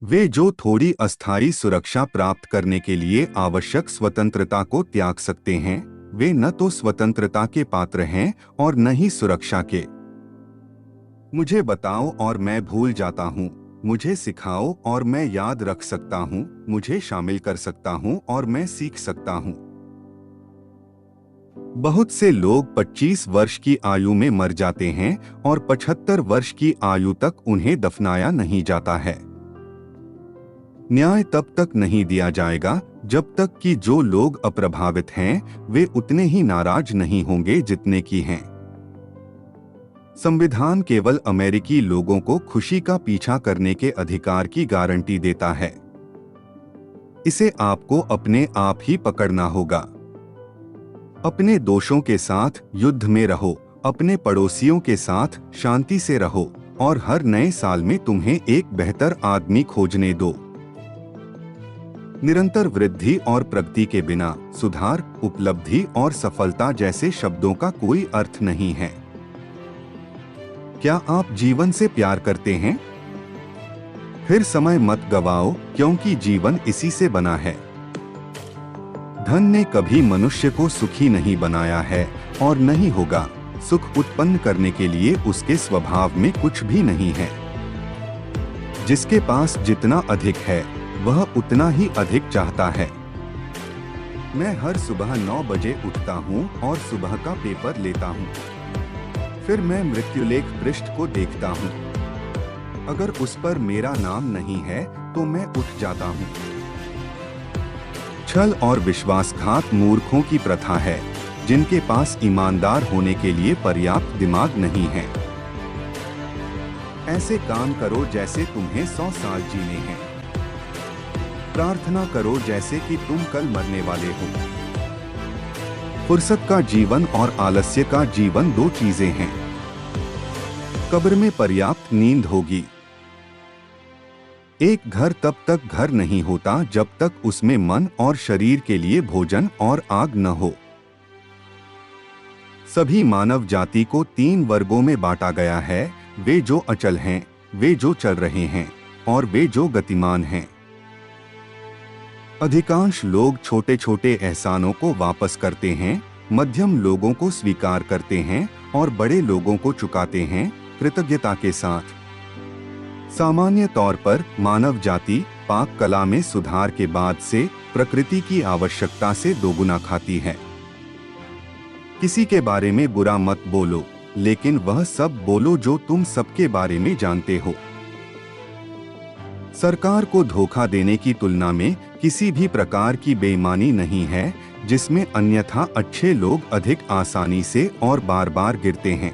वे जो थोड़ी अस्थायी सुरक्षा प्राप्त करने के लिए आवश्यक स्वतंत्रता को त्याग सकते हैं, वे न तो स्वतंत्रता के पात्र हैं और न ही सुरक्षा के। मुझे बताओ और मैं भूल जाता हूँ, मुझे सिखाओ और मैं याद रख सकता हूँ, मुझे शामिल कर सकता हूँ और मैं सीख सकता हूँ। बहुत से लोग 25 वर्ष की आयु में मर जाते हैं और 75 वर्ष की आयु तक उन्हें दफनाया नहीं जाता है। न्याय तब तक नहीं दिया जाएगा जब तक कि जो लोग अप्रभावित हैं वे उतने ही नाराज नहीं होंगे जितने की हैं। संविधान केवल अमेरिकी लोगों को खुशी का पीछा करने के अधिकार की गारंटी देता है। इसे आपको अपने आप ही पकड़ना होगा। अपने दोषों के साथ युद्ध में रहो, अपने पड़ोसियों के साथ शांति से रहो और हर नए साल में तुम्हें एक बेहतर आदमी खोजने दो। निरंतर वृद्धि और प्रगति के बिना सुधार, उपलब्धि और सफलता जैसे शब्दों का कोई अर्थ नहीं है। क्या आप जीवन से प्यार करते हैं? फिर समय मत गवाओ, क्योंकि जीवन इसी से बना है। धन ने कभी मनुष्य को सुखी नहीं बनाया है और नहीं होगा। सुख उत्पन्न करने के लिए उसके स्वभाव में कुछ भी नहीं है। जिसके पास जितना अधिक है वह उतना ही अधिक चाहता है। मैं हर सुबह 9 बजे उठता हूँ और सुबह का पेपर लेता हूँ। फिर मैं मृत्युलेख पृष्ठ को देखता हूँ। अगर उस पर मेरा नाम नहीं है तो मैं उठ जाता हूँ। छल और विश्वासघात मूर्खों की प्रथा है, जिनके पास ईमानदार होने के लिए पर्याप्त दिमाग नहीं है। ऐसे काम करो जैसे तुम्हें 100 साल जीने हैं। प्रार्थना करो जैसे कि तुम कल मरने वाले हो। फुर्सत का जीवन और आलस्य का जीवन दो चीजें हैं। कब्र में पर्याप्त नींद होगी। एक घर तब तक घर नहीं होता जब तक उसमें मन और शरीर के लिए भोजन और आग न हो। सभी मानव जाति को 3 वर्गों में बांटा गया है, वे जो अचल हैं, वे जो चल रहे हैं और वे जो गतिमान हैं। अधिकांश लोग छोटे छोटे एहसानों को वापस करते हैं, मध्यम लोगों को स्वीकार करते हैं और बड़े लोगों को चुकाते हैं कृतज्ञता के साथ। सामान्य तौर पर मानव जाति पाक कला में सुधार के बाद से प्रकृति की आवश्यकता से दोगुना खाती है। किसी के बारे में बुरा मत बोलो, लेकिन वह सब बोलो जो तुम सबके बारे में जानते हो। सरकार को धोखा देने की तुलना में किसी भी प्रकार की बेईमानी नहीं है, जिसमें अन्यथा अच्छे लोग अधिक आसानी से और बार बार गिरते हैं।